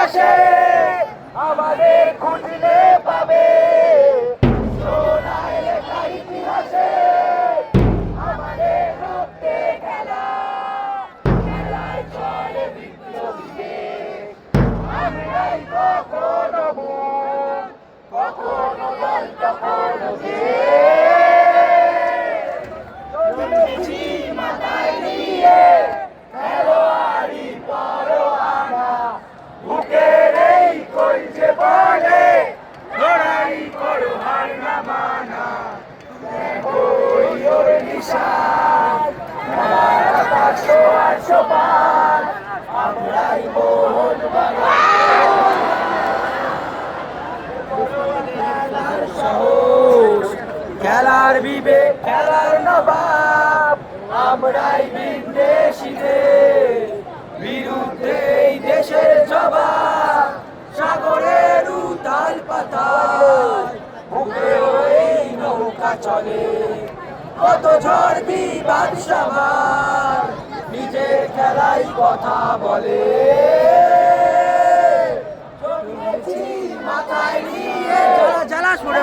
ইতিহাসে আমাদের খুঁজলে পাবে, সোনায় লেখা ইতিহাসে আমাদের রক্তে খেলা, খেলায় চলে বিপ্লবীকে আমরাই কখনো মন, কখনো দল কখনো চলেছি মাথায় নিয়ে খেলোয়াড়ি পরোয়ানা, বুকের এই কলজে বলে লড়াই করো হার না মানা, দেখো ওর নিশান খেলার আকাশ আর সোপান, আমরাই মোহন বাগান সাহস, খেলার বিবেক খেলার নবাব, আমরাই বিদেশিদের বিরুদ্ধে এই দেশের জবাব, সাগরের উতাল পাতাল বুকেও এই নৌকা চলে, কত ঝড় বিবাদ সবার নিজের খেলাই কথা বলে, মাথায় নিয়ে জ্বালা সরে